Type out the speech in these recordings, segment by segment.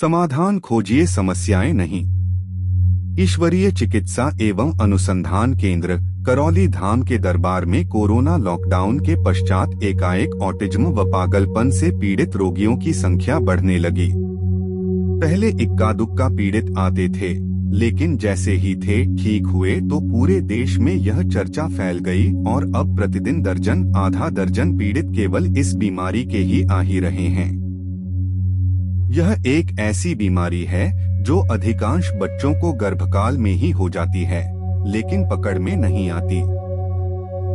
समाधान खोजिए, समस्याएं नहीं। ईश्वरीय चिकित्सा एवं अनुसंधान केंद्र करौली धाम के दरबार में कोरोना लॉकडाउन के पश्चात एकाएक ऑटिज्म व पागलपन से पीड़ित रोगियों की संख्या बढ़ने लगी। पहले इक्का दुक्का पीड़ित आते थे, लेकिन जैसे ही थे ठीक हुए तो पूरे देश में यह चर्चा फैल गई और अब प्रतिदिन दर्जन आधा दर्जन पीड़ित केवल इस बीमारी के ही आ ही रहे हैं। यह एक ऐसी बीमारी है जो अधिकांश बच्चों को गर्भकाल में ही हो जाती है, लेकिन पकड़ में नहीं आती।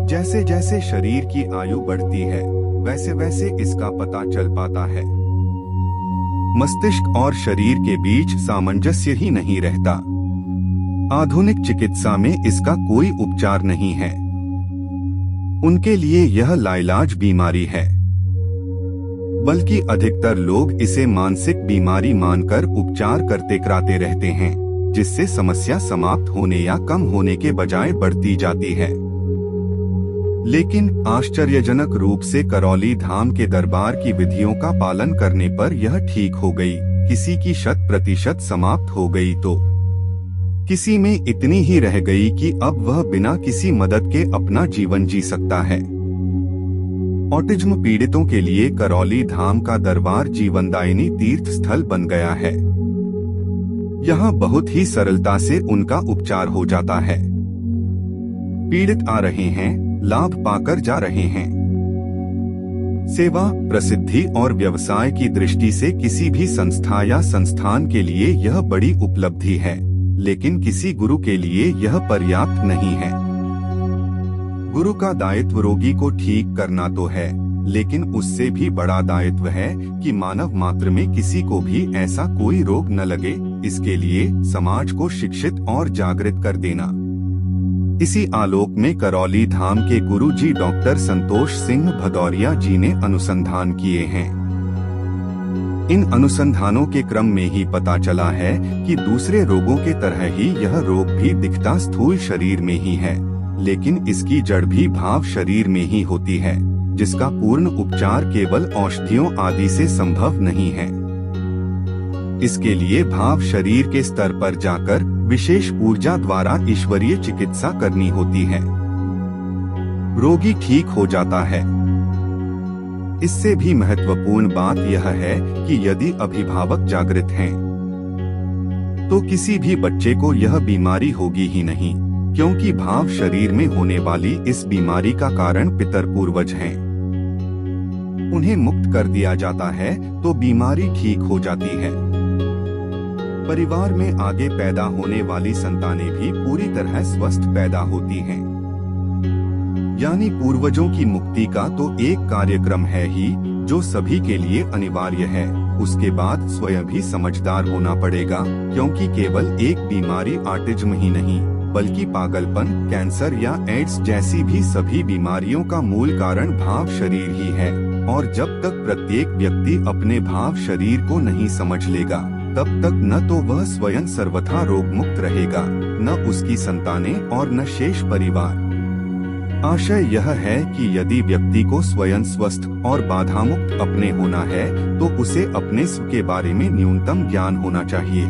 जैसे जैसे शरीर की आयु बढ़ती है वैसे वैसे इसका पता चल पाता है। मस्तिष्क और शरीर के बीच सामंजस्य ही नहीं रहता। आधुनिक चिकित्सा में इसका कोई उपचार नहीं है। उनके लिए यह लाइलाज बीमारी है, बल्कि अधिकतर लोग इसे मानसिक बीमारी मानकर उपचार करते कराते रहते हैं, जिससे समस्या समाप्त होने या कम होने के बजाय बढ़ती जाती है। लेकिन आश्चर्यजनक रूप से करौली धाम के दरबार की विधियों का पालन करने पर यह ठीक हो गई। किसी की 100% समाप्त हो गई तो किसी में इतनी ही रह गई कि अब वह बिना किसी मदद के अपना जीवन जी सकता है। ऑटिज्म पीड़ितों के लिए करौली धाम का दरबार जीवनदायिनी तीर्थ स्थल बन गया है। यहाँ बहुत ही सरलता से उनका उपचार हो जाता है। पीड़ित आ रहे हैं, लाभ पाकर जा रहे हैं। सेवा, प्रसिद्धि और व्यवसाय की दृष्टि से किसी भी संस्था या संस्थान के लिए यह बड़ी उपलब्धि है, लेकिन किसी गुरु के लिए यह पर्याप्त नहीं है। गुरु का दायित्व रोगी को ठीक करना तो है, लेकिन उससे भी बड़ा दायित्व है कि मानव मात्र में किसी को भी ऐसा कोई रोग न लगे। इसके लिए समाज को शिक्षित और जागृत कर देना। इसी आलोक में करौली धाम के गुरुजी डॉक्टर संतोष सिंह भदौरिया जी ने अनुसंधान किए हैं। इन अनुसंधानों के क्रम में ही पता चला है कि दूसरे रोगों के तरह ही यह रोग भी दिखता स्थूल शरीर में ही है, लेकिन इसकी जड़ भी भाव शरीर में ही होती है, जिसका पूर्ण उपचार केवल औषधियों आदि से संभव नहीं है। इसके लिए भाव शरीर के स्तर पर जाकर विशेष ऊर्जा द्वारा ईश्वरीय चिकित्सा करनी होती है। रोगी ठीक हो जाता है। इससे भी महत्वपूर्ण बात यह है कि यदि अभिभावक जागृत हैं, तो किसी भी बच्चे को यह बीमारी होगी ही नहीं, क्योंकि भाव शरीर में होने वाली इस बीमारी का कारण पितर पूर्वज हैं। उन्हें मुक्त कर दिया जाता है तो बीमारी ठीक हो जाती है। परिवार में आगे पैदा होने वाली संतानें भी पूरी तरह स्वस्थ पैदा होती हैं। यानी पूर्वजों की मुक्ति का तो एक कार्यक्रम है ही, जो सभी के लिए अनिवार्य है। उसके बाद स्वयं भी समझदार होना पड़ेगा, क्योंकि केवल एक बीमारी ऑटिज्म ही नहीं, बल्कि पागलपन, कैंसर या एड्स जैसी भी सभी बीमारियों का मूल कारण भाव शरीर ही है। और जब तक प्रत्येक व्यक्ति अपने भाव शरीर को नहीं समझ लेगा, तब तक न तो वह स्वयं सर्वथा रोग मुक्त रहेगा, न उसकी संतानें और न शेष परिवार। आशय यह है कि यदि व्यक्ति को स्वयं स्वस्थ और बाधा मुक्त अपने होना है, तो उसे अपने स्व के बारे में न्यूनतम ज्ञान होना चाहिए।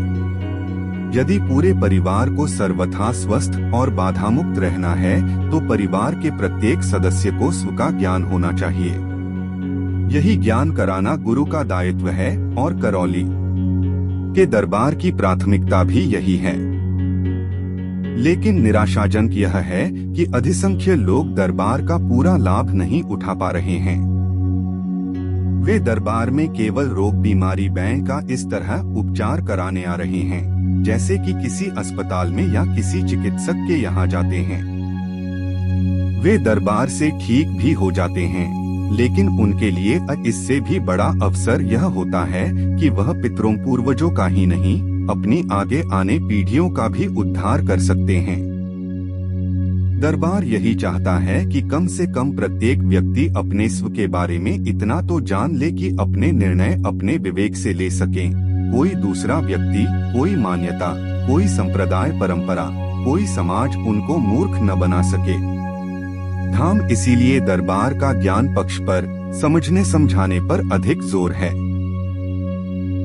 यदि पूरे परिवार को सर्वथा स्वस्थ और बाधा मुक्त रहना है, तो परिवार के प्रत्येक सदस्य को स्व का ज्ञान होना चाहिए। यही ज्ञान कराना गुरु का दायित्व है, और करौली के दरबार की प्राथमिकता भी यही है। लेकिन निराशाजनक यह है कि अधिसंख्य लोग दरबार का पूरा लाभ नहीं उठा पा रहे हैं। वे दरबार में केवल रोग बीमारी बैंक का इस तरह उपचार कराने आ रहे हैं, जैसे कि किसी अस्पताल में या किसी चिकित्सक के यहाँ जाते हैं। वे दरबार से ठीक भी हो जाते हैं, लेकिन उनके लिए इससे भी बड़ा अवसर यह होता है कि वह पितरों पूर्वजों का ही नहीं, अपनी आगे आने पीढ़ियों का भी उद्धार कर सकते हैं। दरबार यही चाहता है कि कम से कम प्रत्येक व्यक्ति अपने स्व के बारे में इतना तो जान ले कि अपने निर्णय अपने विवेक से ले सके। कोई दूसरा व्यक्ति, कोई मान्यता, कोई संप्रदाय परंपरा, कोई समाज उनको मूर्ख न बना सके। धाम इसीलिए दरबार का ज्ञान पक्ष पर, समझने समझाने पर अधिक जोर है।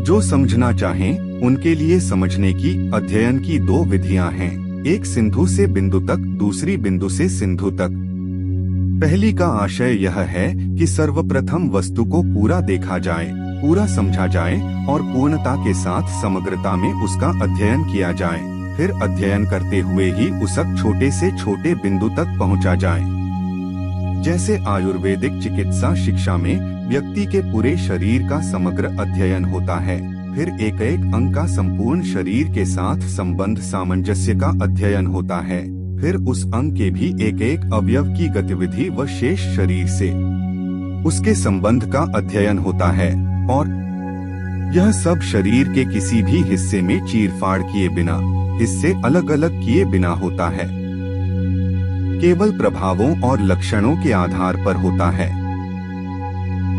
जो समझना चाहें, उनके लिए समझने की अध्ययन की दो विधियां हैं, एक सिंधु से बिंदु तक, दूसरी बिंदु से सिंधु तक। पहली का आशय यह है कि सर्वप्रथम वस्तु को पूरा देखा जाए, पूरा समझा जाए और पूर्णता के साथ समग्रता में उसका अध्ययन किया जाए। फिर अध्ययन करते हुए ही उसक छोटे से छोटे बिंदु तक पहुंचा जाए। जैसे आयुर्वेदिक चिकित्सा शिक्षा में व्यक्ति के पूरे शरीर का समग्र अध्ययन होता है, फिर एक एक अंग का संपूर्ण शरीर के साथ संबंध सामंजस्य का अध्ययन होता है, फिर उस अंग के भी एक एक अवयव की गतिविधि व शेष शरीर से उसके संबंध का अध्ययन होता है, और यह सब शरीर के किसी भी हिस्से में चीरफाड़ किए बिना, हिस्से अलग अलग किए बिना होता है, केवल प्रभावों और लक्षणों के आधार पर होता है।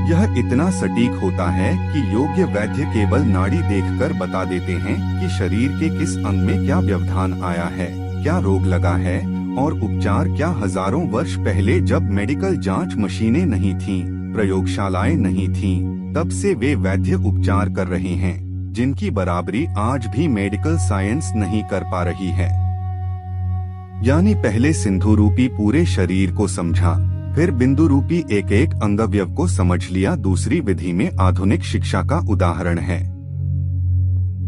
यह इतना सटीक होता है कि योग्य वैद्य केवल नाड़ी देखकर बता देते हैं कि शरीर के किस अंग में क्या व्यवधान आया है, क्या रोग लगा है, और उपचार क्या। हजारों वर्ष पहले जब मेडिकल जांच मशीनें नहीं थीं, प्रयोगशालाएं नहीं थीं, तब से वे वैद्य उपचार कर रहे हैं, जिनकी बराबरी आज भी मेडिकल साइंस नहीं कर पा रही है। यानी पहले सिंधु रूपी पूरे शरीर को समझा, फिर बिंदु रूपी एक एक अंगअवयव को समझ लिया। दूसरी विधि में आधुनिक शिक्षा का उदाहरण है।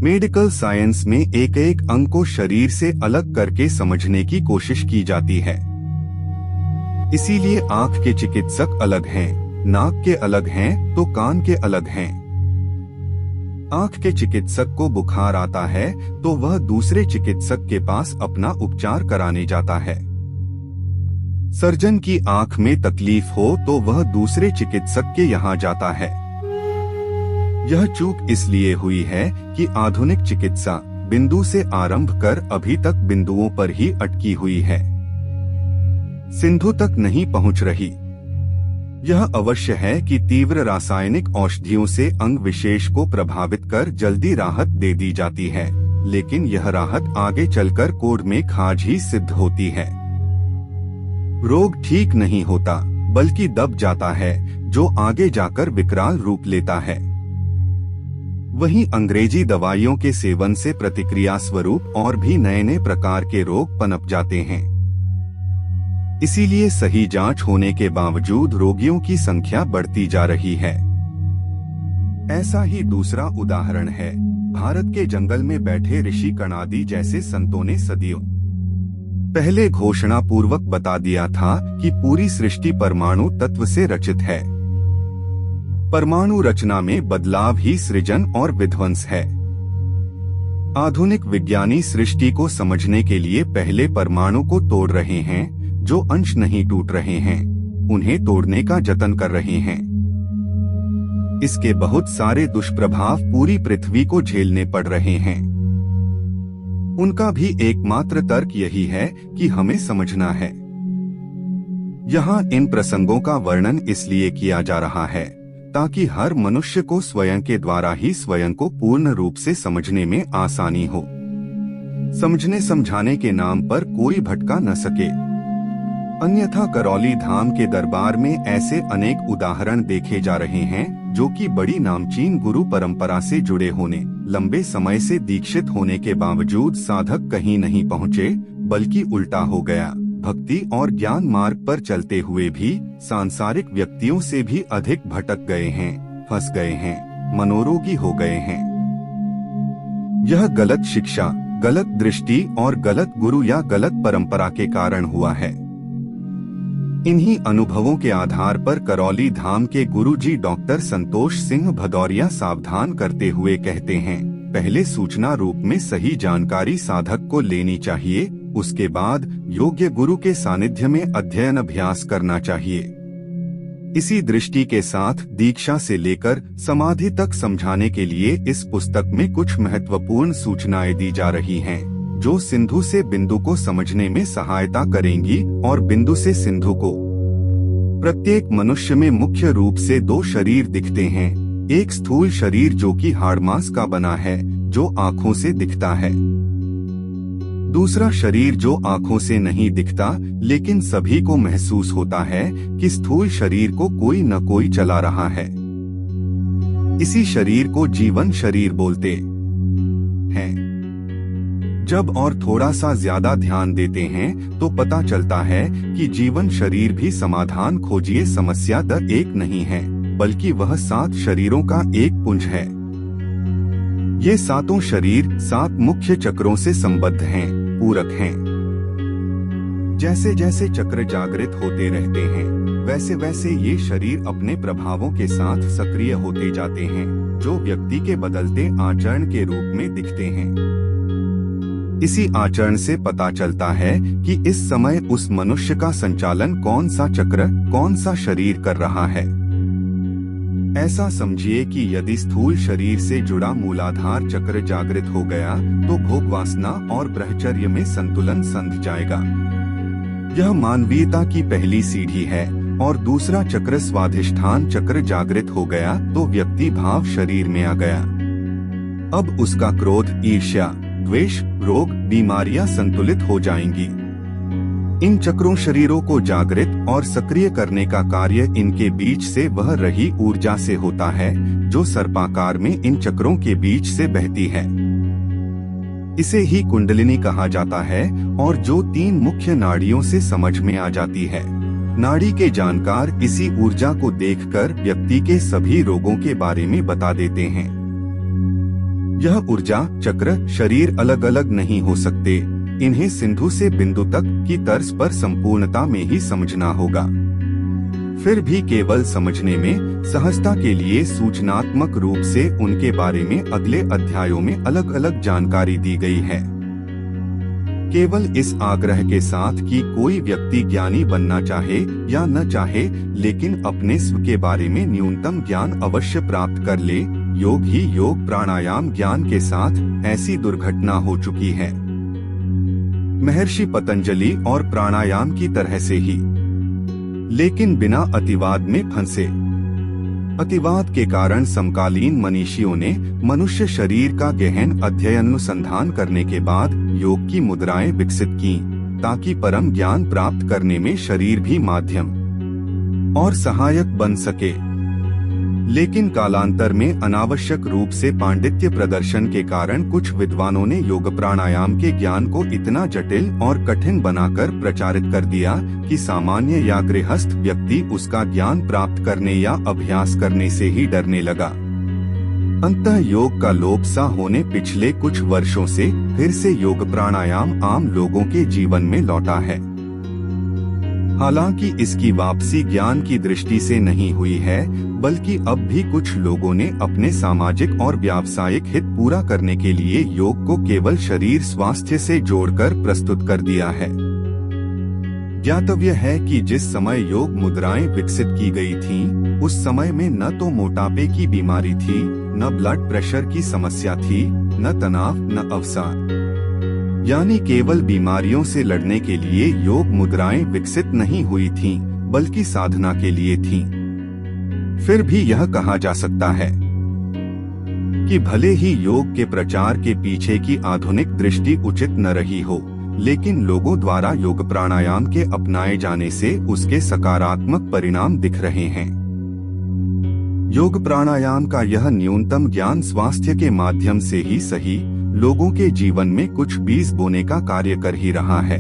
मेडिकल साइंस में एक एक अंग को शरीर से अलग करके समझने की कोशिश की जाती है। इसीलिए आंख के चिकित्सक अलग हैं, नाक के अलग हैं तो कान के अलग हैं। आंख के चिकित्सक को बुखार आता है तो वह दूसरे चिकित्सक के पास अपना उपचार कराने जाता है। सर्जन की आंख में तकलीफ हो तो वह दूसरे चिकित्सक के यहाँ जाता है। यह चूक इसलिए हुई है कि आधुनिक चिकित्सा बिंदु से आरंभ कर अभी तक बिंदुओं पर ही अटकी हुई है, सिंधु तक नहीं पहुँच रही। यह अवश्य है कि तीव्र रासायनिक औषधियों से अंग विशेष को प्रभावित कर जल्दी राहत दे दी जाती है, लेकिन यह राहत आगे चलकर कोढ़ में खाज ही सिद्ध होती है। रोग ठीक नहीं होता बल्कि दब जाता है, जो आगे जाकर विकराल रूप लेता है। वहीं अंग्रेजी दवाइयों के सेवन से प्रतिक्रिया स्वरूप और भी नए नए प्रकार के रोग पनप जाते हैं। इसीलिए सही जांच होने के बावजूद रोगियों की संख्या बढ़ती जा रही है। ऐसा ही दूसरा उदाहरण है भारत के जंगल में बैठे ऋषि कणादि जैसे संतों ने सदियों पहले घोषणा पूर्वक बता दिया था कि पूरी सृष्टि परमाणु तत्व से रचित है। परमाणु रचना में बदलाव ही सृजन और विध्वंस है। आधुनिक विज्ञानी सृष्टि को समझने के लिए पहले परमाणु को तोड़ रहे हैं, जो अंश नहीं टूट रहे हैं, उन्हें तोड़ने का जतन कर रहे हैं। इसके बहुत सारे दुष्प्रभाव पूरी पृथ्वी को झेलने पड़ रहे हैं। उनका भी एकमात्र तर्क यही है कि हमें समझना है। यहाँ इन प्रसंगों का वर्णन इसलिए किया जा रहा है ताकि हर मनुष्य को स्वयं के द्वारा ही स्वयं को पूर्ण रूप से समझने में आसानी हो। समझने समझाने के नाम पर कोई भटका न सके। अन्यथा करौली धाम के दरबार में ऐसे अनेक उदाहरण देखे जा रहे हैं जो कि बड़ी नामचीन गुरु परंपरा से जुड़े होने, लंबे समय से दीक्षित होने के बावजूद साधक कहीं नहीं पहुँचे, बल्कि उल्टा हो गया। भक्ति और ज्ञान मार्ग पर चलते हुए भी सांसारिक व्यक्तियों से भी अधिक भटक गए हैं, फंस गए हैं, मनोरोगी हो गए हैं। यह गलत शिक्षा, गलत दृष्टि और गलत गुरु या गलत परंपरा के कारण हुआ है। इन्हीं अनुभवों के आधार पर करौली धाम के गुरुजी डॉक्टर संतोष सिंह भदौरिया सावधान करते हुए कहते हैं, पहले सूचना रूप में सही जानकारी साधक को लेनी चाहिए, उसके बाद योग्य गुरु के सानिध्य में अध्ययन अभ्यास करना चाहिए। इसी दृष्टि के साथ दीक्षा से लेकर समाधि तक समझाने के लिए इस पुस्तक में कुछ महत्वपूर्ण सूचनाएं दी जा रही हैं, जो सिंधु से बिंदु को समझने में सहायता करेंगी और बिंदु से सिंधु को। प्रत्येक मनुष्य में मुख्य रूप से दो शरीर दिखते हैं, एक स्थूल शरीर जो कि हाड़ मांस का बना है, जो आँखों से दिखता है। दूसरा शरीर जो आँखों से नहीं दिखता, लेकिन सभी को महसूस होता है कि स्थूल शरीर को कोई न कोई चला रहा है। इसी शरीर को जीवन शरीर बोलते हैं। जब और थोड़ा सा ज्यादा ध्यान देते हैं तो पता चलता है कि जीवन शरीर भी समाधान खोजिए समस्या द एक नहीं है, बल्कि वह 7 शरीरों का एक पुंज है। ये 7 शरीर 7 मुख्य चक्रों से संबद्ध हैं, पूरक हैं। जैसे जैसे चक्र जागृत होते रहते हैं, वैसे वैसे ये शरीर अपने प्रभावों के साथ सक्रिय होते जाते हैं, जो व्यक्ति के बदलते आचरण के रूप में दिखते हैं। इसी आचरण से पता चलता है कि इस समय उस मनुष्य का संचालन कौन सा चक्र, कौन सा शरीर कर रहा है। ऐसा समझिए कि यदि स्थूल शरीर से जुड़ा मूलाधार चक्र जागृत हो गया तो भोग वासना और ब्रह्मचर्य में संतुलन संध जाएगा। यह मानवीयता की पहली सीढ़ी है। और दूसरा चक्र स्वाधिष्ठान चक्र जागृत हो गया तो व्यक्ति भाव शरीर में आ गया। अब उसका क्रोध, ईर्ष्या, द्वेष, रोग, बीमारियां संतुलित हो जाएंगी। इन चक्रों शरीरों को जागृत और सक्रिय करने का कार्य इनके बीच से वह रही ऊर्जा से होता है जो सर्पाकार में इन चक्रों के बीच से बहती है। इसे ही कुंडलिनी कहा जाता है और जो 3 मुख्य नाड़ियों से समझ में आ जाती है। नाड़ी के जानकार इसी ऊर्जा को देखकर व्यक्ति के सभी रोगों के बारे में बता देते हैं। यह ऊर्जा, चक्र, शरीर अलग अलग नहीं हो सकते। इन्हें सिंधु से बिंदु तक की तर्ज पर संपूर्णता में ही समझना होगा। फिर भी केवल समझने में सहजता के लिए सूचनात्मक रूप से उनके बारे में अगले अध्यायों में अलग अलग जानकारी दी गई है। केवल इस आग्रह के साथ कि कोई व्यक्ति ज्ञानी बनना चाहे या न चाहे, लेकिन अपने स्व के बारे में न्यूनतम ज्ञान अवश्य प्राप्त कर ले। योग ही योग प्राणायाम ज्ञान के साथ ऐसी दुर्घटना हो चुकी है। महर्षि पतंजलि और प्राणायाम की तरह से ही, लेकिन बिना अतिवाद में फंसे। अतिवाद के कारण समकालीन मनीषियों ने मनुष्य शरीर का गहन अध्ययन अनुसंधान करने के बाद योग की मुद्राएं विकसित की, ताकि परम ज्ञान प्राप्त करने में शरीर भी माध्यम और सहायक बन सके। लेकिन कालांतर में अनावश्यक रूप से पांडित्य प्रदर्शन के कारण कुछ विद्वानों ने योग प्राणायाम के ज्ञान को इतना जटिल और कठिन बनाकर प्रचारित कर दिया कि सामान्य या गृहस्थ व्यक्ति उसका ज्ञान प्राप्त करने या अभ्यास करने से ही डरने लगा। अंततः योग का लोप सा होने पिछले कुछ वर्षों से फिर से योग प्राणायाम आम लोगों के जीवन में लौटा है। हालांकि इसकी वापसी ज्ञान की दृष्टि से नहीं हुई है, बल्कि अब भी कुछ लोगों ने अपने सामाजिक और व्यावसायिक हित पूरा करने के लिए योग को केवल शरीर स्वास्थ्य से जोड़कर प्रस्तुत कर दिया है। ज्ञातव्य है कि जिस समय योग मुद्राएं विकसित की गई थीं, उस समय में न तो मोटापे की बीमारी थी, न ब्लड प्रेशर की समस्या थी, न तनाव, न अवसाद। यानी केवल बीमारियों से लड़ने के लिए योग मुद्राएं विकसित नहीं हुई थीं, बल्कि साधना के लिए थीं। फिर भी यह कहा जा सकता है कि भले ही योग के प्रचार के पीछे की आधुनिक दृष्टि उचित न रही हो, लेकिन लोगों द्वारा योग प्राणायाम के अपनाए जाने से उसके सकारात्मक परिणाम दिख रहे हैं। योग प्राणायाम का यह न्यूनतम ज्ञान स्वास्थ्य के माध्यम से ही सही लोगों के जीवन में कुछ बीज बोने का कार्य कर ही रहा है।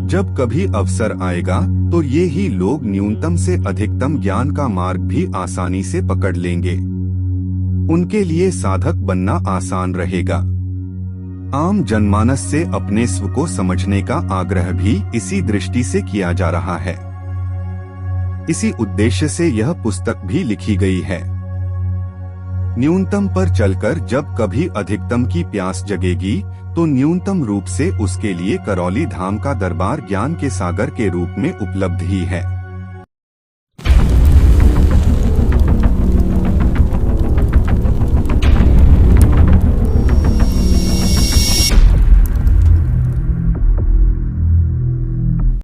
जब कभी अवसर आएगा तो ये ही लोग न्यूनतम से अधिकतम ज्ञान का मार्ग भी आसानी से पकड़ लेंगे। उनके लिए साधक बनना आसान रहेगा। आम जनमानस से अपने स्व को समझने का आग्रह भी इसी दृष्टि से किया जा रहा है। इसी उद्देश्य से यह पुस्तक भी लिखी गई है। न्यूनतम पर चलकर जब कभी अधिकतम की प्यास जगेगी तो न्यूनतम रूप से उसके लिए करौली धाम का दरबार ज्ञान के सागर के रूप में उपलब्ध ही है।